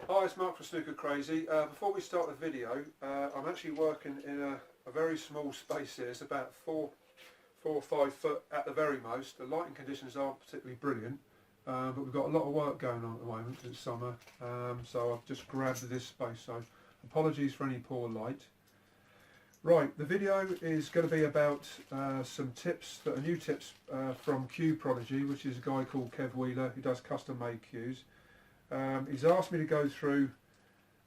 Hi, it's Marc from Snooker Crazy. Before we start the video, I'm actually working in a very small space here. It's about 4 or 5 foot at the very most. The lighting conditions aren't particularly brilliant, but we've got a lot of work going on at the moment. It's summer, so I've just grabbed this space. So apologies for any poor light. Right, the video is going to be about some tips that are new tips from Cue Prodigy, which is a guy called Kev Wheeler who does custom made cues. He's asked me to go through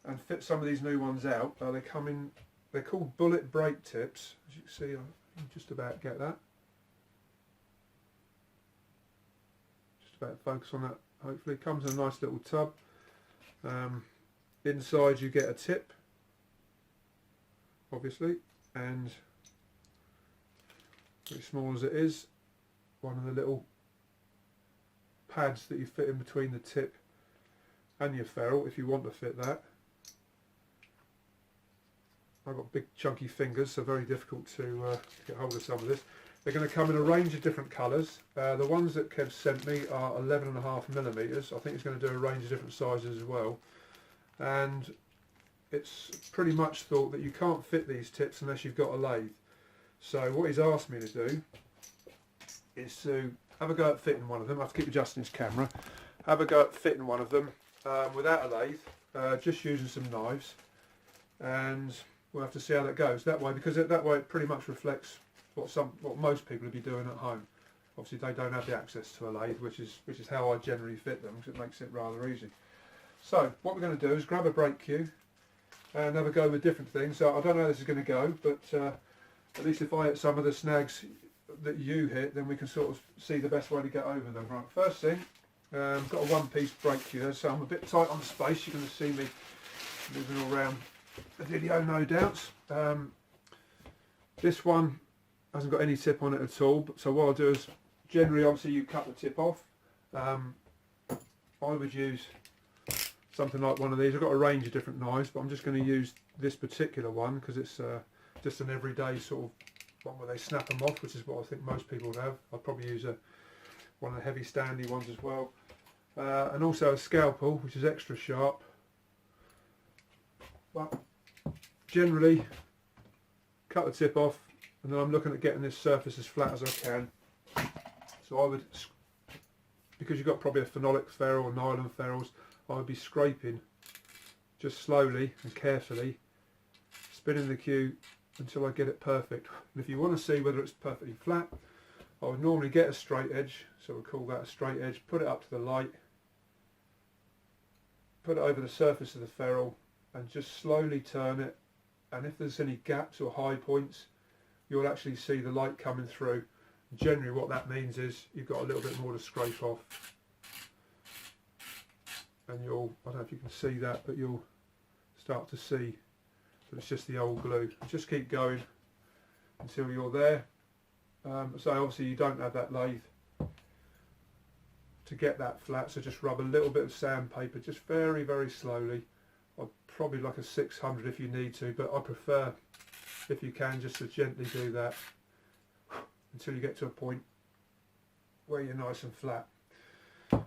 and fit some of these new ones out. They're called bullet break tips. As you can see, I can just about get that. Just about focus on that. Hopefully, it comes in a nice little tub. Inside you get a tip, obviously, and pretty small as it is, one of the little pads that you fit in between the tip and your ferrule if you want to fit that. I've got big chunky fingers, so very difficult to get hold of some of this. They're going to come in a range of different colours. The ones that Kev sent me are 11.5mm. I think he's going to do a range of different sizes as well. And it's pretty much thought that you can't fit these tips unless you've got a lathe. So what he's asked me to do is to have a go at fitting one of them. I have to keep adjusting his camera. Have a go at fitting one of them without a lathe, just using some knives, and we'll have to see how that goes. That way, because that way it pretty much reflects what most people would be doing at home. Obviously, they don't have the access to a lathe, which is how I generally fit them, because it makes it rather easy. So what we're going to do is grab a brake cue and have a go with different things. So I don't know how this is going to go, but at least if I hit some of the snags that you hit, then we can sort of see the best way to get over them. Right, first thing. Got a one-piece brake cue, so I'm a bit tight on space. You're going to see me moving all around the video, no doubt. This one hasn't got any tip on it at all, so what I'll do is, generally, obviously, you cut the tip off. I would use something like one of these. I've got a range of different knives, but I'm just going to use this particular one because it's just an everyday sort of one where they snap them off, which is what I think most people would have. I'd probably use one of the heavy standy ones as well, and also a scalpel, which is extra sharp. But generally, cut the tip off, and then I'm looking at getting this surface as flat as I can. So I would, because you've got probably a phenolic ferrule or nylon ferrules, I would be scraping just slowly and carefully, spinning the cue until I get it perfect. And if you want to see whether it's perfectly flat, I would normally get a straight edge, so we'll call that a straight edge, put it up to the light, put it over the surface of the ferrule, and just slowly turn it, and if there's any gaps or high points, you'll actually see the light coming through. Generally what that means is you've got a little bit more to scrape off, and I don't know if you can see that, but you'll start to see that it's just the old glue. Just keep going until you're there. So obviously you don't have that lathe to get that flat, so just rub a little bit of sandpaper, just very, very slowly. I'd probably like a 600 if you need to, but I prefer, if you can, just to gently do that until you get to a point where you're nice and flat.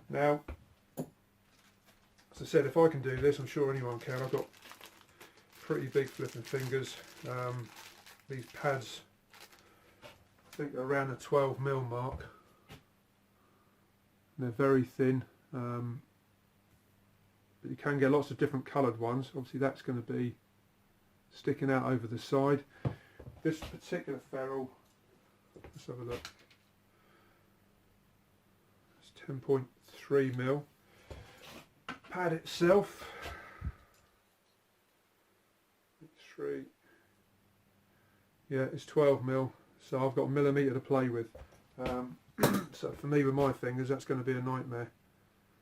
Now, as I said, if I can do this, I'm sure anyone can. I've got pretty big flipping fingers. These pads, I think around the 12mm mark. They're very thin, but you can get lots of different coloured ones. Obviously that's going to be sticking out over the side. This particular ferrule, let's have a look, it's 10.3mm. Pad itself, 3, yeah, it's 12mm. So I've got a millimetre to play with. So for me with my fingers that's going to be a nightmare.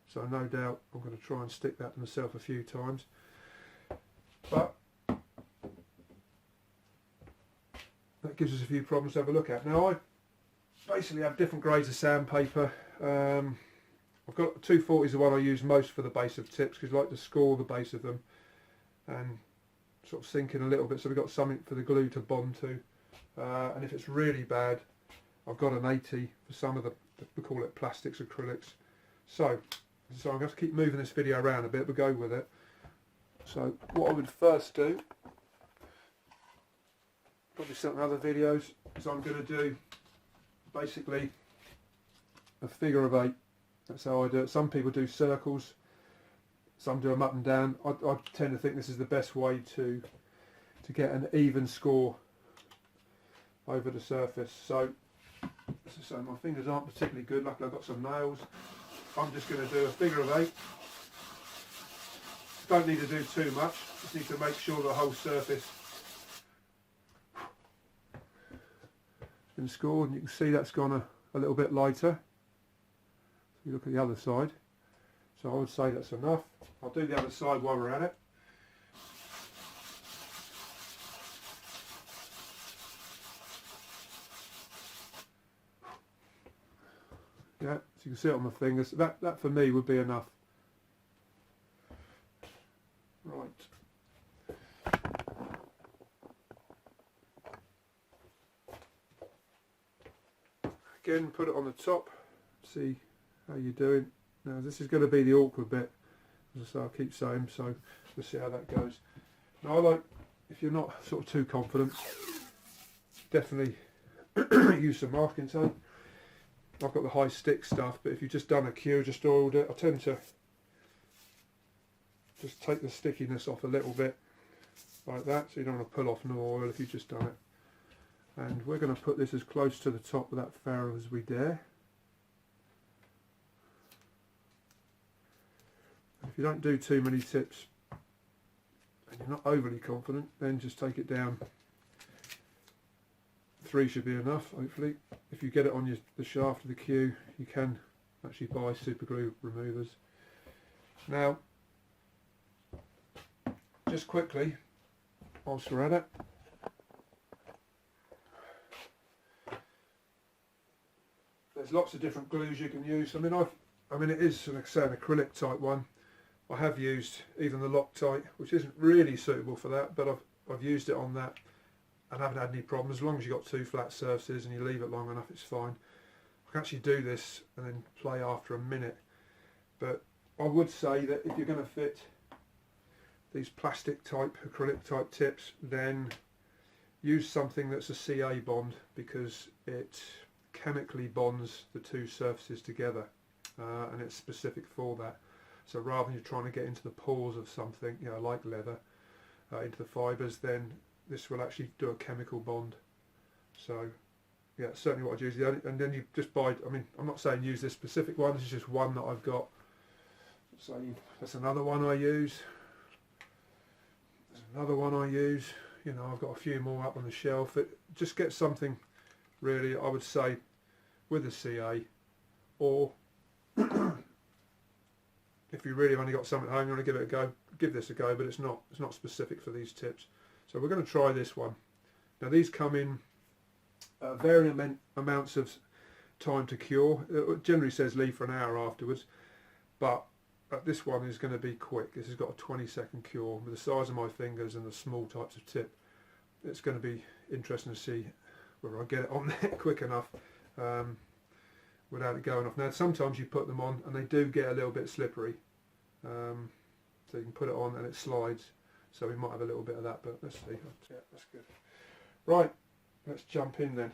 So no doubt I'm going to try and stick that to myself a few times. But that gives us a few problems to have a look at. Now I basically have different grades of sandpaper. I've got 240 is the one I use most for the base of tips because I like to score the base of them and sort of sink in a little bit so we've got something for the glue to bond to. And if it's really bad, I've got an 80 for some of we call it plastics, acrylics. So I'm going to have to keep moving this video around a bit, but go with it. So what I would first do, probably some other videos, is I'm going to do basically a figure of 8. That's how I do it. Some people do circles, some do them up and down. I tend to think this is the best way to get an even score over the surface. So my fingers aren't particularly good. Luckily I've got some nails. I'm just going to do a figure of 8. Don't need to do too much. Just need to make sure the whole surface has been scored, and you can see that's gone a little bit lighter. If you look at the other side, so I would say that's enough. I'll do the other side while we're at it. Yeah, so you can see it on my fingers. That for me would be enough. Right. Again, put it on the top. See how you're doing. Now this is going to be the awkward bit, as I keep saying. So we'll see how that goes. Now I like, if you're not sort of too confident, definitely use some masking tape. I've got the high stick stuff, but if you've just done a cue, just oiled it, I tend to just take the stickiness off a little bit, like that, so you don't want to pull off no oil if you've just done it. And we're going to put this as close to the top of that ferrule as we dare. If you don't do too many tips and you're not overly confident, then just take it down. 3 should be enough, hopefully. If you get it on the shaft of the cue, you can actually buy super glue removers. Now, just quickly, whilst we're at it, there's lots of different glues you can use. I mean it is, like I say, an acrylic type one. I have used even the Loctite, which isn't really suitable for that, but I've used it on that and haven't had any problems. As long as you've got 2 flat surfaces and you leave it long enough, it's fine. I can actually do this and then play after a minute. But I would say that if you're going to fit these plastic type, acrylic type tips, then use something that's a CA bond, because it chemically bonds the 2 surfaces together, and it's specific for that. So rather than you trying to get into the pores of something, you know, like leather, into the fibres, then this will actually do a chemical bond. So yeah, certainly what I'd use. And then you just buy, I mean, I'm not saying use this specific one, this is just one that I've got. So that's another one I use. There's another one I use. You know, I've got a few more up on the shelf. Just get something really, I would say, with a CA, or if you really only got some at home, you want to give it a go, give this a go, but it's not specific for these tips. So we're going to try this one. Now these come in varying amounts of time to cure. It generally says leave for an hour afterwards, but this one is going to be quick. This has got a 20-second cure. With the size of my fingers and the small types of tip, it's going to be interesting to see whether I get it on there quick enough without it going off. Now sometimes you put them on and they do get a little bit slippery, so you can put it on and it slides, so we might have a little bit of that, but let's see. Yeah, that's good. Right, let's jump in then.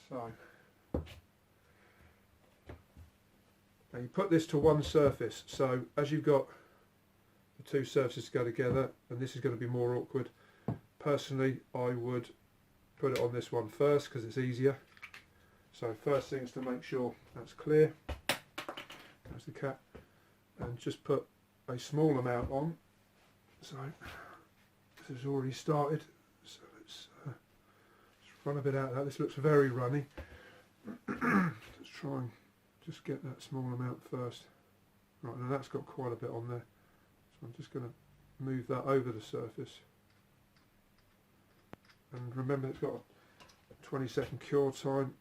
So now you put this to one surface, so as you've got the 2 surfaces to go together, and this is going to be more awkward, personally I would put it on this one first because it's easier. So first thing is to make sure that's clear. There's the cap, and just put a small amount on. So this has already started, so let's run a bit out of that. This looks very runny. Let's try and just get that small amount first. Right, now that's got quite a bit on there, so I'm just going to move that over the surface. And remember, it's got a 20-second cure time.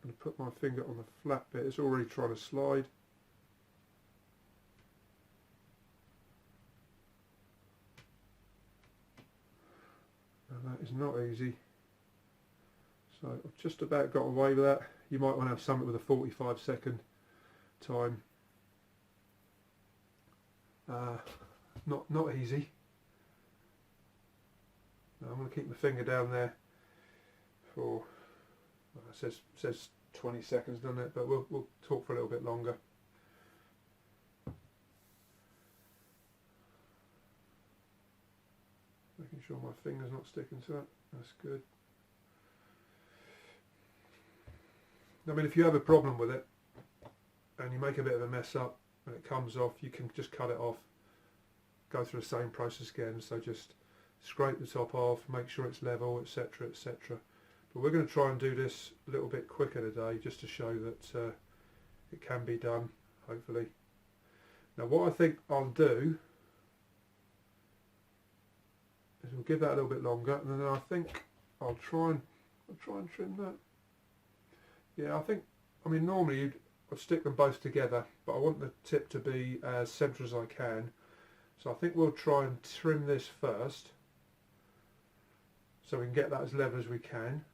I'm going to put my finger on the flat bit. It's already trying to slide. And that is not easy. So I've just about got away with that. You might want to have something with a 45-second time. Not easy. Now I'm going to keep my finger down there for, well, it says 20 seconds, doesn't it? But we'll talk for a little bit longer. Making sure my finger's not sticking to it. That's good. I mean, if you have a problem with it and you make a bit of a mess up and it comes off, you can just cut it off, go through the same process again. So just scrape the top off, make sure it's level, etc, etc. But we're going to try and do this a little bit quicker today, just to show that it can be done, hopefully. Now what I think I'll do is we'll give that a little bit longer, and then I think I'll try and trim that. Yeah, I mean normally I'd stick them both together, but I want the tip to be as central as I can. So I think we'll try and trim this first, so we can get that as level as we can,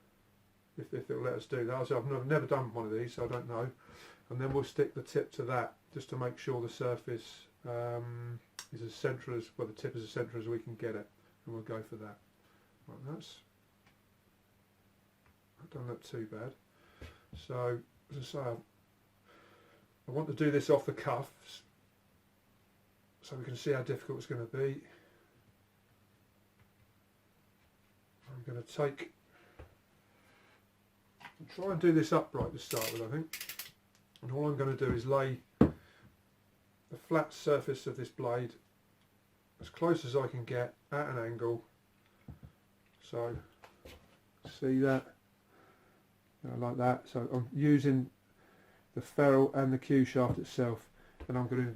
if it'll let us do that. So I've never done one of these, so I don't know. And then we'll stick the tip to that, just to make sure the surface is as central as, well, the tip is as central as we can get it, and we'll go for that. Right, that's, I've done that too bad. So as I say, I want to do this off the cuffs, so we can see how difficult it's going to be. I'm going to try and do this upright to start with, I think. And all I'm going to do is lay the flat surface of this blade as close as I can get at an angle. So see that? Like that. So I'm using the ferrule and the cue shaft itself, and I'm going to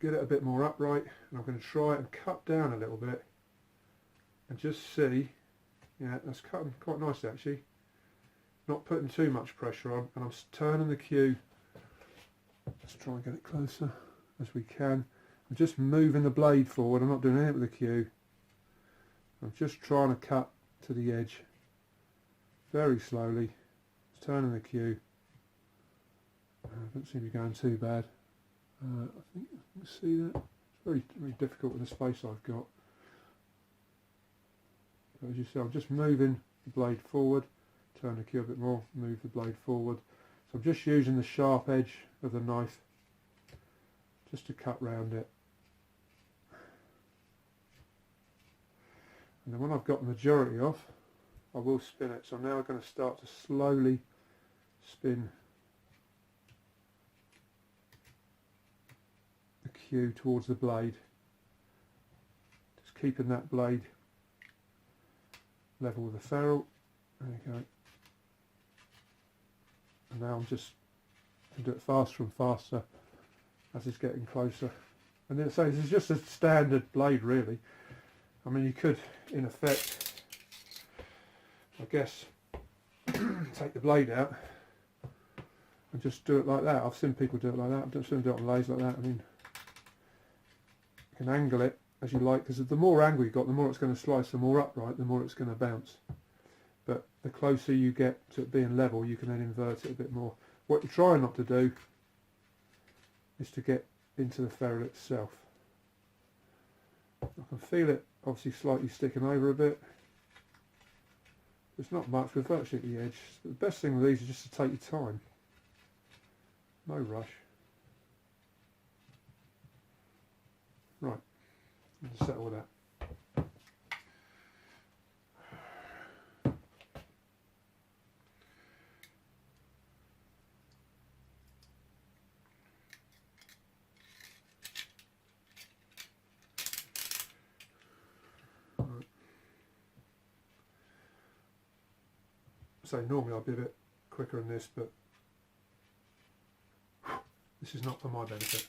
get it a bit more upright, and I'm going to try and cut down a little bit and just see. Yeah, that's cutting quite nicely actually, not putting too much pressure on, and I'm turning the cue. Let's try and get it closer as we can. I'm just moving the blade forward, I'm not doing anything with the cue. I'm just trying to cut to the edge very slowly, turning the cue. Don't seem to be going too bad. I think you can see that. It's very, very difficult with the space I've got. But as you see, I'm just moving the blade forward, turn the cue a bit more, move the blade forward. So I'm just using the sharp edge of the knife just to cut round it. And then when I've got the majority off, I will spin it. So I'm now going to start to slowly spin the cue towards the blade, just keeping that blade level with the ferrule. There you go. And now I'm just going to do it faster and faster as it's getting closer. And then so this is just a standard blade really. I mean, you could in effect, I guess, take the blade out and just do it like that. I've seen people do it like that. I've seen them do it on lathes like that. I mean, you can angle it as you like, because the more angle you've got, the more it's going to slice, the more upright, the more it's going to bounce. But the closer you get to it being level, you can then invert it a bit more. What you're trying not to do is to get into the ferrule itself. I can feel it obviously slightly sticking over a bit. It's not much, we're virtually at the edge. The best thing with these is just to take your time. No rush. Right, let's settle with that. So normally I'd be a bit quicker in this, but this is not for my benefit.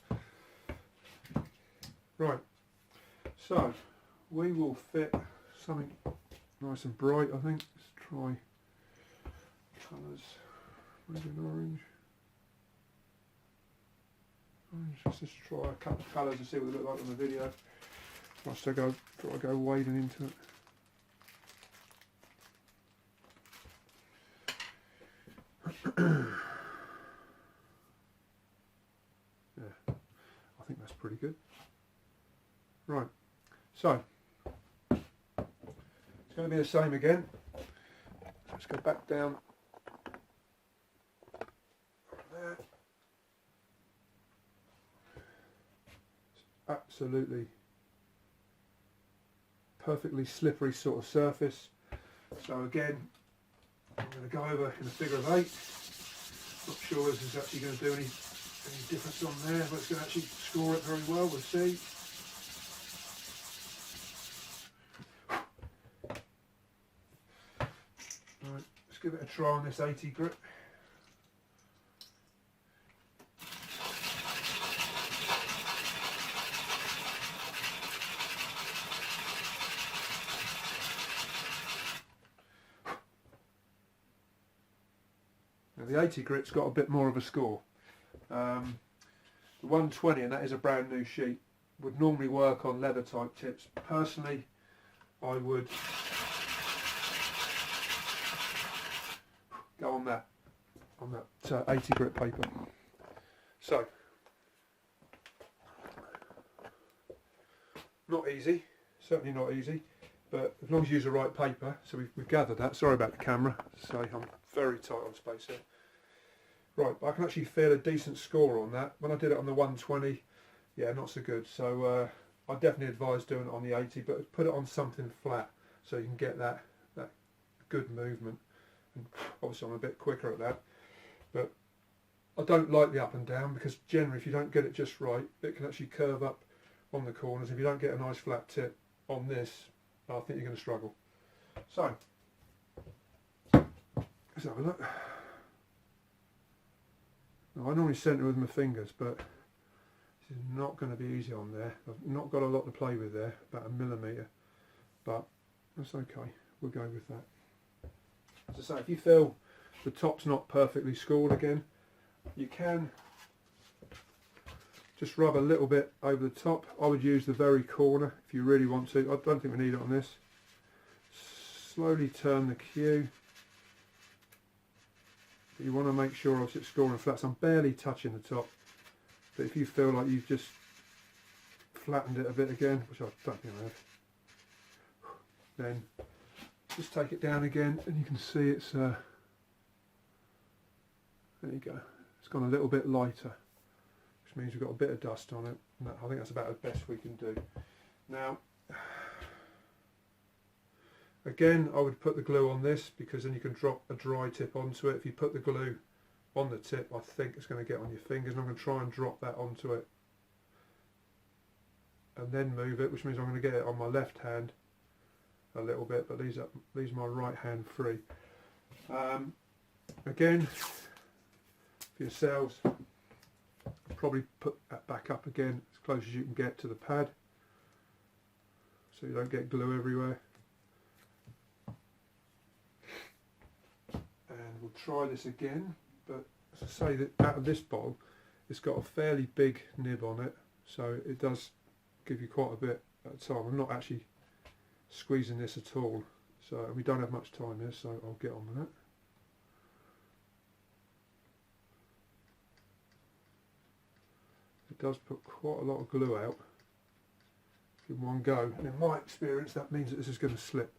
Right, so we will fit something nice and bright, I think. Let's try colours, red and orange. Let's just try a couple of colours and see what they look like on the video. Whilst I go wading into it. Yeah, I think that's pretty good. Right, so it's going to be the same again. Let's go back down there. It's absolutely perfectly slippery sort of surface. So again, I'm going to go over in a figure of 8. Not sure this is actually going to do any difference on there, but it's going to actually score it very well. We'll see. Right, let's give it a try on this 80 grit. Now the 80 grit's got a bit more of a score. The 120, and that is a brand new sheet, would normally work on leather type tips. Personally, I would go on that 80 grit paper. So, not easy, certainly not easy, but as long as you use the right paper. So we've gathered that. Sorry about the camera, so I'm very tight on space here. Right, I can actually feel a decent score on that. When I did it on the 120, yeah, not so good. So I definitely advise doing it on the 80, but put it on something flat so you can get that good movement. And obviously I'm a bit quicker at that, but I don't like the up and down, because generally if you don't get it just right, it can actually curve up on the corners. If you don't get a nice flat tip on this, I think you're going to struggle. So let's have a look. Now, I normally centre with my fingers, but this is not going to be easy on there. I've not got a lot to play with there, about 1 millimetre, but that's okay. We'll go with that. As I say, if you feel the top's not perfectly scored again, you can just rub a little bit over the top. I would use the very corner if you really want to. I don't think we need it on this. Slowly turn the cue. But you want to make sure obviously it's scoring flat. So I'm barely touching the top. But if you feel like you've just flattened it a bit again, which I don't think I have, then just take it down again, and you can see it's there you go. It's gone a little bit lighter, which means we've got a bit of dust on it. And I think that's about the best we can do. Now, again, I would put the glue on this, because then you can drop a dry tip onto it. If you put the glue on the tip, I think it's going to get on your fingers, and I'm going to try and drop that onto it and then move it, which means I'm going to get it on my left hand a little bit, but leaves my right hand free. Again, for yourselves, probably put that back up again as close as you can get to the pad, so you don't get glue everywhere. And we'll try this again, but as I say, that out of this bowl, it's got a fairly big nib on it, so it does give you quite a bit at a time. I'm not actually squeezing this at all, so we don't have much time here, so I'll get on with that. It does put quite a lot of glue out in one go, and in my experience that means that this is going to slip.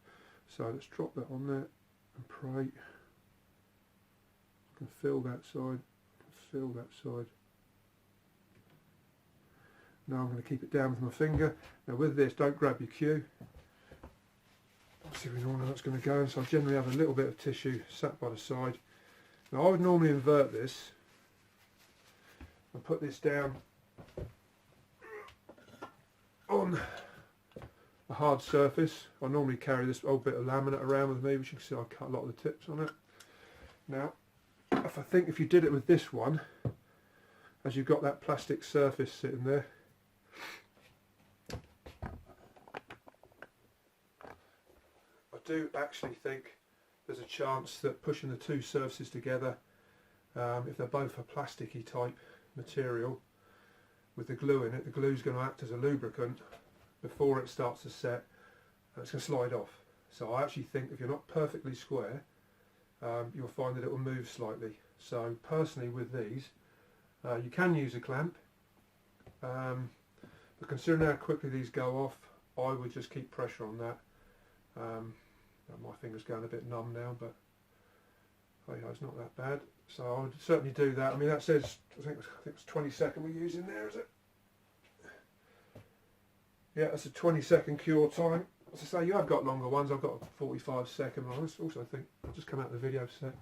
So let's drop that on there and pray. I can feel that side, feel that side. Now I'm going to keep it down with my finger. Now with this, don't grab your cue. Obviously we know where that's going to go, so I generally have a little bit of tissue sat by the side. Now I would normally invert this and put this down on a hard surface. I normally carry this old bit of laminate around with me, which you can see I cut a lot of the tips on it. Now, if you did it with this one, as you've got that plastic surface sitting there, I do actually think there's a chance that pushing the two surfaces together, if they're both a plasticky type material, with the glue in it, the glue is going to act as a lubricant before it starts to set, and it's going to slide off. So I actually think if you're not perfectly square, you'll find that it will move slightly. So personally with these, you can use a clamp, But considering how quickly these go off, I would just keep pressure on that. My finger's going a bit numb now, but hey, it's not that bad. So I would certainly do that. I mean, that says, I think it's 20-second we're using there, is it? Yeah, that's a 20-second cure time. As I say, you have got longer ones. I've got a 45-second one. I also think, I'll just come out of the video set.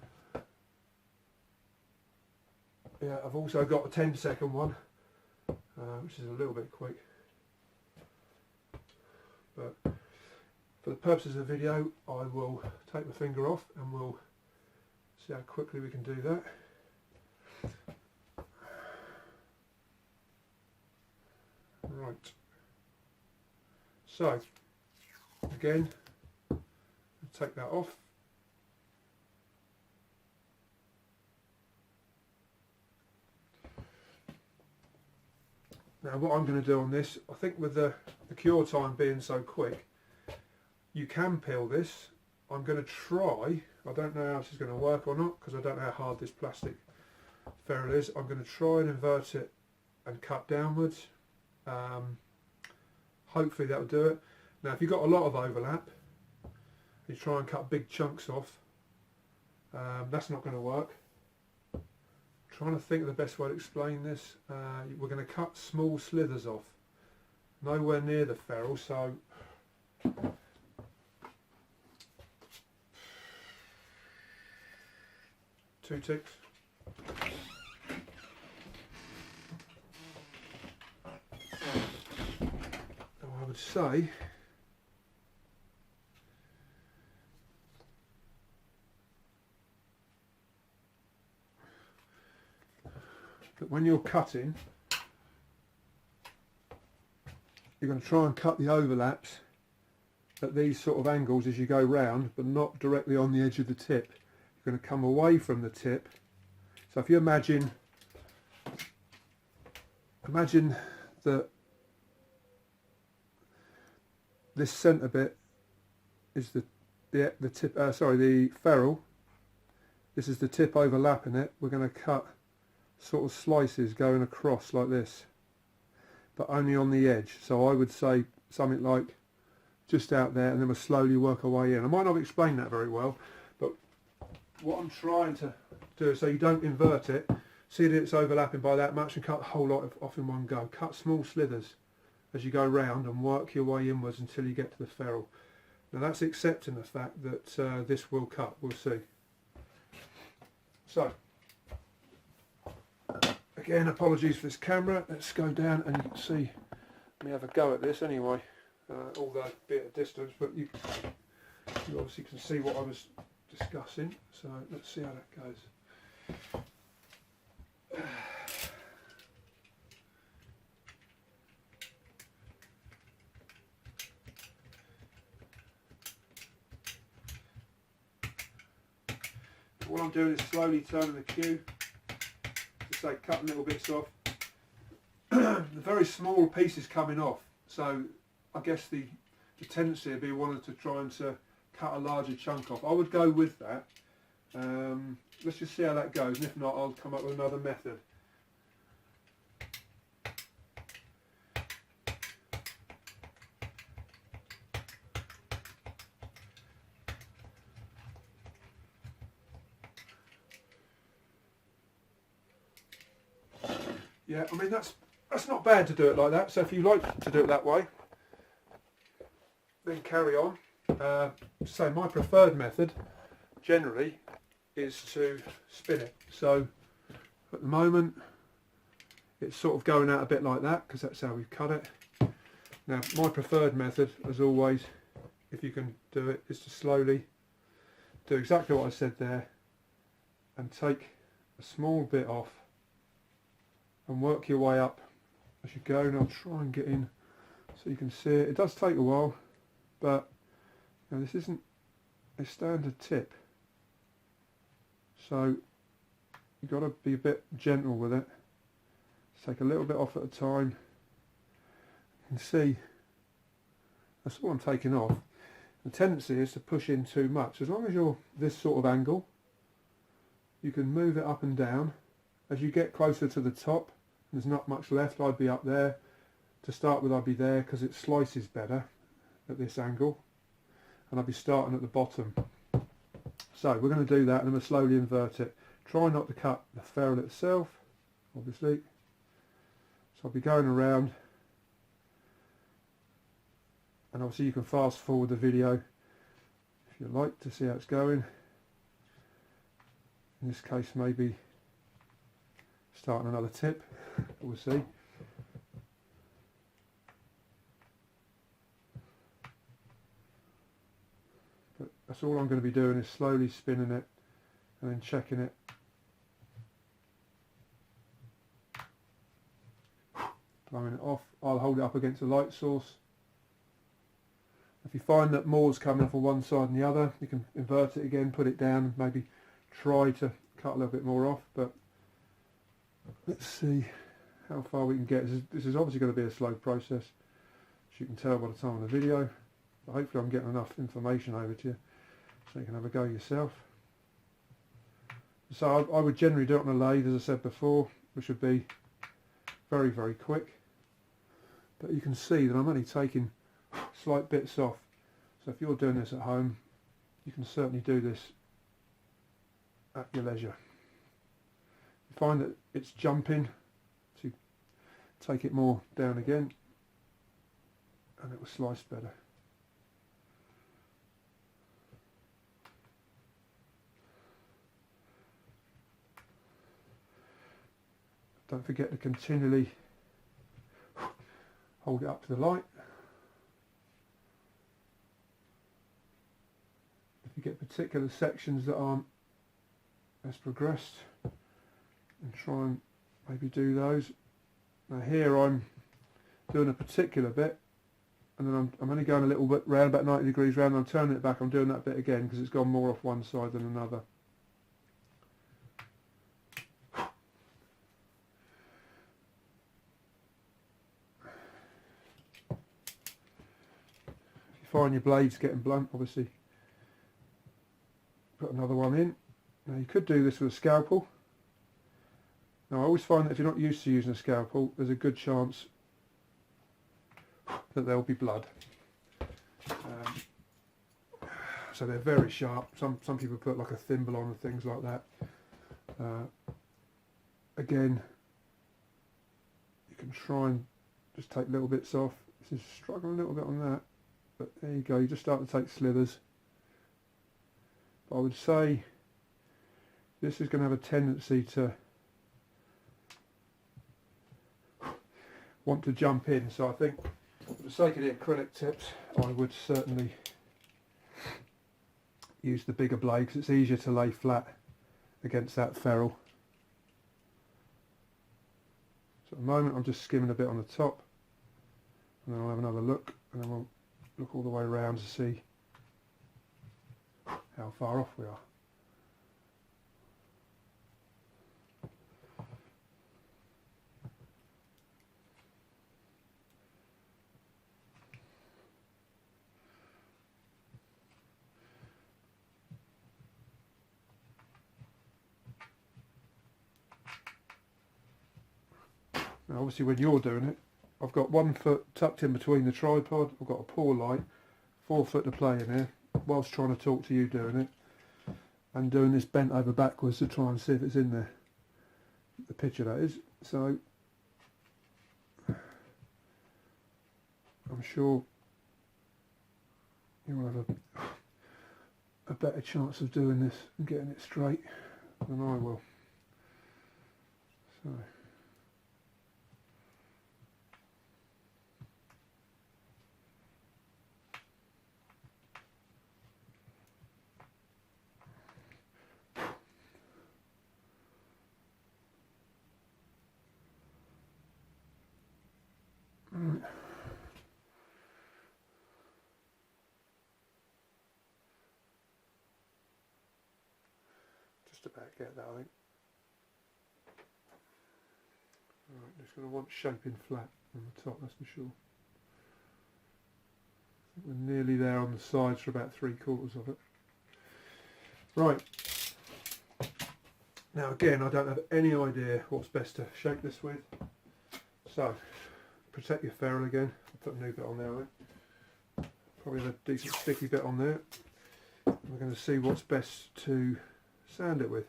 Yeah, I've also got a 10-second one, which is a little bit quick. But for the purposes of the video, I will take my finger off and we'll see how quickly we can do that. Right. So, again, take that off. Now what I'm going to do on this, I think with the cure time being so quick, you can peel this. I'm going to try, I don't know how this is going to work or not, because I don't know how hard this plastic ferrule is. I'm going to try and invert it and cut downwards. Hopefully that'll do it. Now if you've got a lot of overlap, you try and cut big chunks off, that's not going to work. Trying to think of the best way to explain this. We're going to cut small slithers off, nowhere near the ferrule, so two ticks. I would say that when you're cutting, you're going to try and cut the overlaps at these sort of angles as you go round, but not directly on the edge of the tip. You're going to come away from the tip. So if you imagine that this centre bit is the tip. The ferrule. This is the tip overlapping it. We're going to cut sort of slices going across like this, but only on the edge. So I would say something like just out there, and then we'll slowly work our way in. I might not have explained that very well, but what I'm trying to do is so you don't invert it, see that it's overlapping by that much and cut the whole lot off in one go. Cut small slithers as you go round and work your way inwards until you get to the ferrule. Now that's accepting the fact that this will cut, we'll see. So again, apologies for this camera. Let's go down and you can see me have a go at this anyway, although a bit of distance, but you obviously can see what I was discussing. So let's see how that goes. What I'm doing is slowly turning the cue. Say cutting little bits off. The very small pieces coming off, so I guess the tendency would be wanting to try and to cut a larger chunk off. I would go with that. Let's just see how that goes, and if not, I'll come up with another method. Yeah, I mean that's not bad to do it like that. So if you like to do it that way, then carry on. So my preferred method generally is to spin it. So at the moment it's sort of going out a bit like that because that's how we've cut it. Now my preferred method, as always, if you can do it, is to slowly do exactly what I said there and take a small bit off and work your way up as you go. And I'll try and get in so you can see it. It does take a while, but you know, this isn't a standard tip, so you've got to be a bit gentle with it. Take a little bit off at a time. You can see that's what I'm taking off. The tendency is to push in too much. As long as you're this sort of angle, you can move it up and down. As you get closer to the top, There's not much left. I'd be up there. To start with, I'd be there because it slices better at this angle, and I'd be starting at the bottom. So we're going to do that, and then we'll slowly invert it. Try not to cut the ferrule itself, obviously. So I'll be going around, and obviously you can fast forward the video if you like to see how it's going. In this case, maybe starting another tip, we'll see. But that's all I'm going to be doing, is slowly spinning it and then checking it. Blowing it off. I'll hold it up against the light source. If you find that more's coming off on one side than the other, you can invert it again, put it down, and maybe try to cut a little bit more off. But let's see how far we can get. This is obviously going to be a slow process, as you can tell by the time of the video. But hopefully I'm getting enough information over to you so you can have a go yourself. So I would generally do it on a lathe, as I said before, which would be very, very quick. But you can see that I'm only taking slight bits off. So if you're doing this at home, you can certainly do this at your leisure. You find that it's jumping, so you take it more down again, and it will slice better. Don't forget to continually hold it up to the light. If you get particular sections that aren't as progressed, and try and maybe do those. Now here I'm doing a particular bit, and then I'm only going a little bit round, about 90 degrees round, and I'm turning it back. I'm doing that bit again because it's gone more off one side than another. Find your blades getting blunt, obviously put another one in. Now you could do this with a scalpel. Now I always find that if you're not used to using a scalpel, there's a good chance that there will be blood. So they're very sharp. Some people put like a thimble on and things like that. Again, you can try and just take little bits off. This is struggling a little bit on that. But there you go, you just start to take slithers. But I would say this is going to have a tendency to want to jump in. So I think for the sake of the acrylic tips, I would certainly use the bigger blade because it's easier to lay flat against that ferrule. So at the moment I'm just skimming a bit on the top, and then I'll have another look, and then we'll look all the way around to see how far off we are. Now obviously when you're doing it, I've got 1 foot tucked in between the tripod, I've got a pour light, 4 foot to play in here, whilst trying to talk to you doing it, and doing this bent over backwards to try and see if it's in there, the picture that is. So I'm sure you will have a better chance of doing this and getting it straight than I will. So just about get that, I think. Right, just going to want shaping flat on the top, that's for sure. I think we're nearly there on the sides for about 3/4 of it. Right. Now again, I don't have any idea what's best to shape this with. So, protect your ferrule again. I'll put a new bit on there, I think. Probably a decent sticky bit on there. We're going to see what's best to sand it with.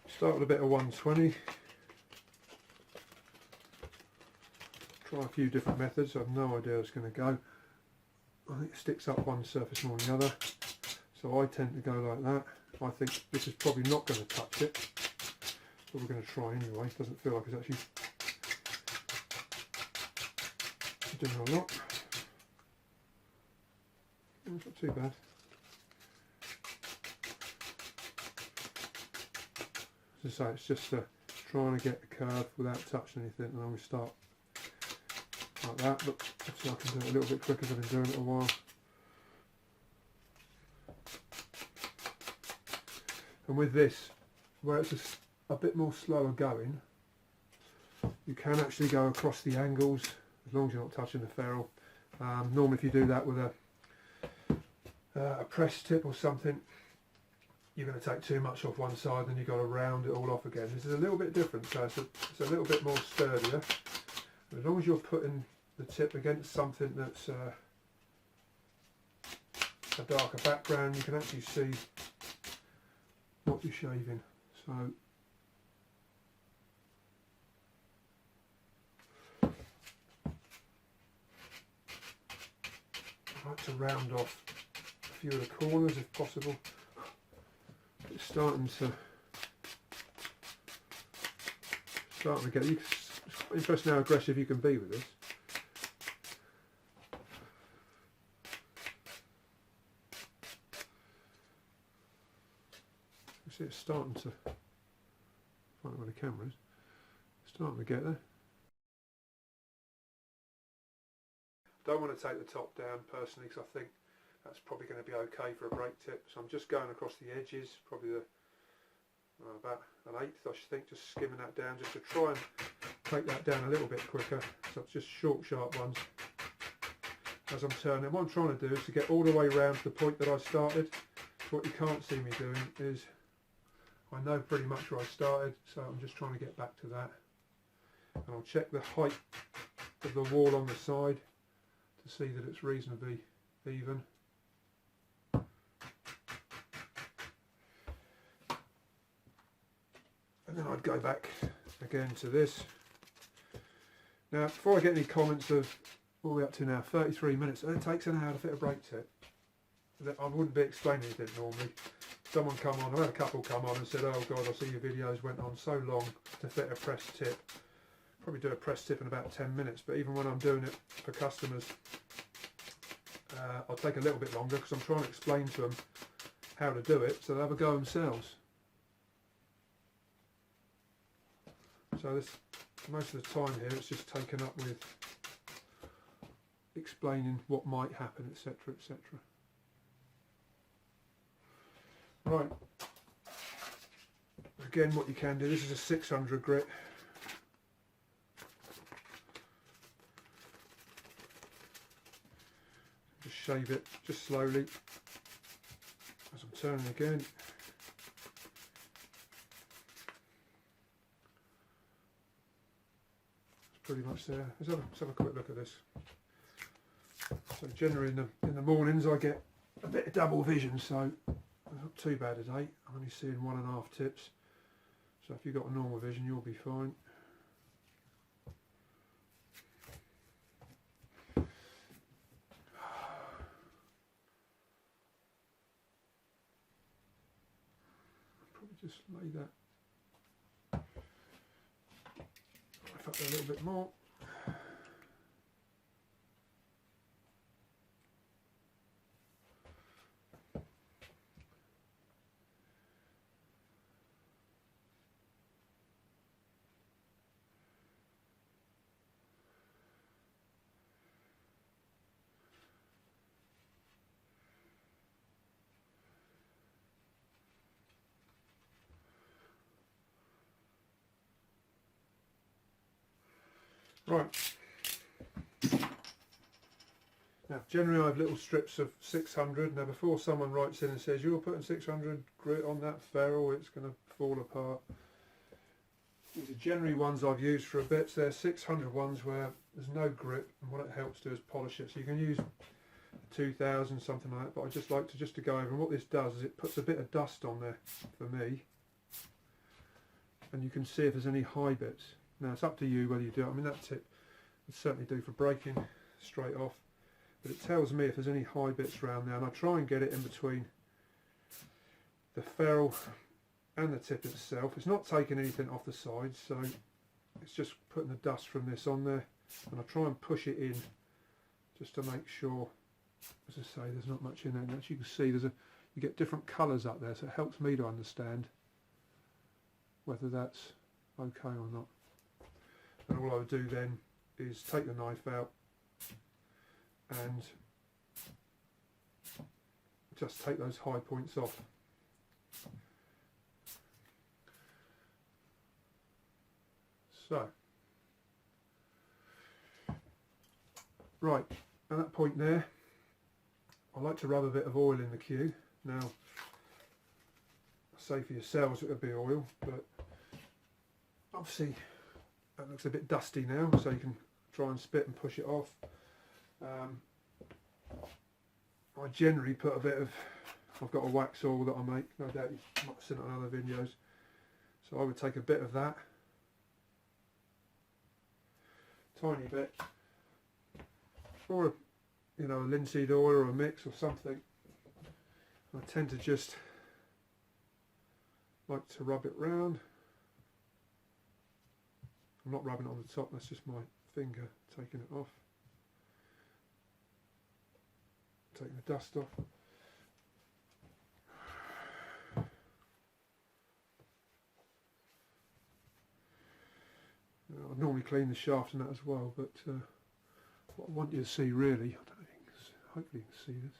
Start with a bit of 120. Try a few different methods. I have no idea how it's going to go. I think it sticks up one surface more than the other, so I tend to go like that. I think this is probably not going to touch it, but we're going to try anyway. It doesn't feel like it's actually doing a lot. It's not too bad. As I say, it's just trying to get the curve without touching anything, and then we start like that. Look, so I can do it a little bit quicker than I've been doing it a while. And with this, where it's a bit more slower going, you can actually go across the angles as long as you're not touching the ferrule. Normally if you do that with a press tip or something, you're going to take too much off one side, then you've got to round it all off again. This is a little bit different, so it's a little bit more sturdier. But as long as you're putting the tip against something that's a darker background, you can actually see what you're shaving. So I like to round off a few of the corners if possible. It's starting to get you. It's quite interesting how aggressive you can be with this. You see, it's starting to find out where the camera is. It's starting to get there. Don't want to take the top down personally, because I think that's probably going to be okay for a break tip. So I'm just going across the edges, probably about an eighth, I should think, just skimming that down just to try and take that down a little bit quicker. So it's just short, sharp ones as I'm turning. What I'm trying to do is to get all the way around to the point that I started. So what you can't see me doing is, I know pretty much where I started, so I'm just trying to get back to that. And I'll check the height of the wall on the side to see that it's reasonably even. And then I'd go back again to this. Now, before I get any comments of what we're up to now, 33 minutes, and it takes an hour to fit a brake tip. I wouldn't be explaining anything normally. Someone come on, I've had a couple come on and said, oh God, I see your videos went on so long to fit a press tip. Probably do a press tip in about 10 minutes, but even when I'm doing it for customers, I'll take a little bit longer because I'm trying to explain to them how to do it so they'll have a go themselves. So this, most of the time here, it's just taken up with explaining what might happen, etc., etc. Right. Again, what you can do, this is a 600 grit. Just shave it, just slowly, as I'm turning again. Pretty much there. Let's have a quick look at this. So generally in the mornings I get a bit of double vision, so it's not too bad today. I'm only seeing 1.5 tips. So if you've got a normal vision, you'll be fine. Probably just lay that up there a little bit more. Right, Now generally I have little strips of 600. Now before someone writes in and says you're putting 600 grit on that ferrule, it's going to fall apart. These are generally ones I've used for a bit. So they're 600 ones where there's no grip, and what it helps do is polish it. So you can use 2000, something like that, but I just like to go over, and what this does is it puts a bit of dust on there for me, and you can see if there's any high bits. Now it's up to you whether you do it. I mean, that tip would certainly do for breaking straight off, but it tells me if there's any high bits around there, and I try and get it in between the ferrule and the tip itself. It's not taking anything off the sides, so it's just putting the dust from this on there, and I try and push it in just to make sure, as I say, there's not much in there. And as you can see, you get different colours up there, so it helps me to understand whether that's okay or not. And all I would do then is take the knife out and just take those high points off. So, right, at that point there, I like to rub a bit of oil in the cue. Now, say for yourselves it would be oil, but obviously that looks a bit dusty now, so you can try and spit and push it off. I generally put a bit of, I've got a wax oil that I make, no doubt you might have seen it on other videos, so I would take a bit of that, tiny bit, or you know, a linseed oil or a mix or something. I tend to just like to rub it round. I'm not rubbing it on the top, that's just my finger taking it off, taking the dust off. I normally clean the shaft and that as well, but what I want you to see really, I don't know if you can see, hopefully you can see this.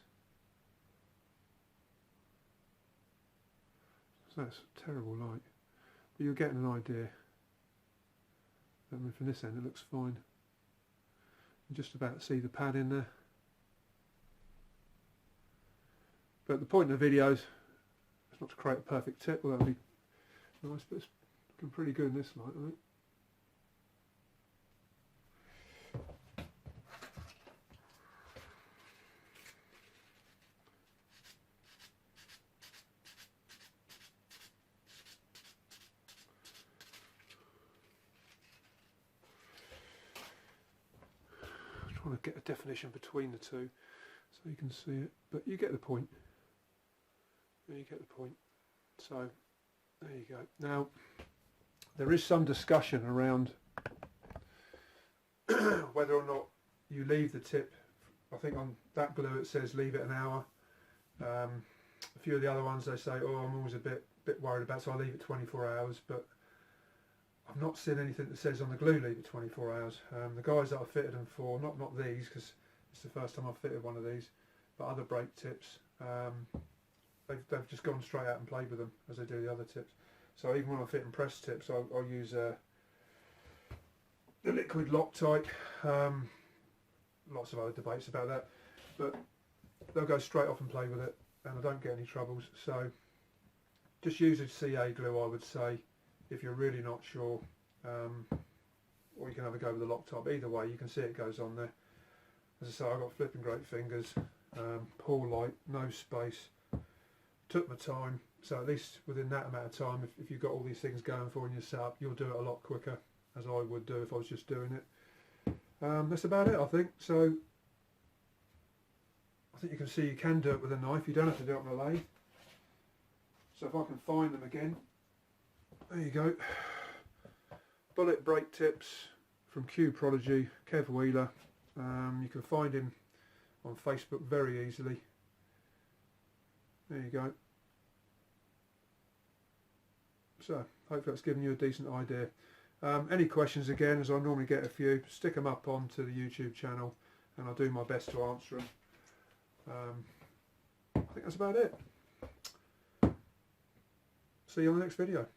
So that's a terrible light, but you're getting an idea. I mean, from this end it looks fine. You just about see the pad in there. But the point of the video is not to create a perfect tip, well that would be nice, but it's looking pretty good in this light, I think. Trying to get a definition between the two so you can see it, but you get the point. You get the point. So there you go. Now there is some discussion around whether or not you leave the tip. I think on that glue it says leave it an hour. A few of the other ones they say, oh, I'm always a bit worried about, so I leave it 24 hours, but I've not seen anything that says on the glue leave it 24 hours. The guys that I fitted them for, not these because it's the first time I've fitted one of these, but other brake tips, they've just gone straight out and played with them as they do the other tips. So even when I fit and press tips, I'll use the liquid Loctite. Lots of other debates about that, but they'll go straight off and play with it, and I don't get any troubles. So just use a CA glue, I would say, if you're really not sure, or you can have a go with the Loctite. Either way, you can see it goes on there. As I say, I've got flipping great fingers, pull light, no space, took my time, so at least within that amount of time, if you've got all these things going for in your setup, you'll do it a lot quicker, as I would do if I was just doing it. That's about it, I think. So I think you can see you can do it with a knife, you don't have to do it on a lathe. So if I can find them again, there you go. Bullet brake tips from Cue Prodigy, Kev Wheeler. You can find him on Facebook very easily. There you go. So hopefully that's given you a decent idea. Any questions, again, as I normally get a few, stick them up onto the YouTube channel and I'll do my best to answer them. I think that's about it. See you on the next video.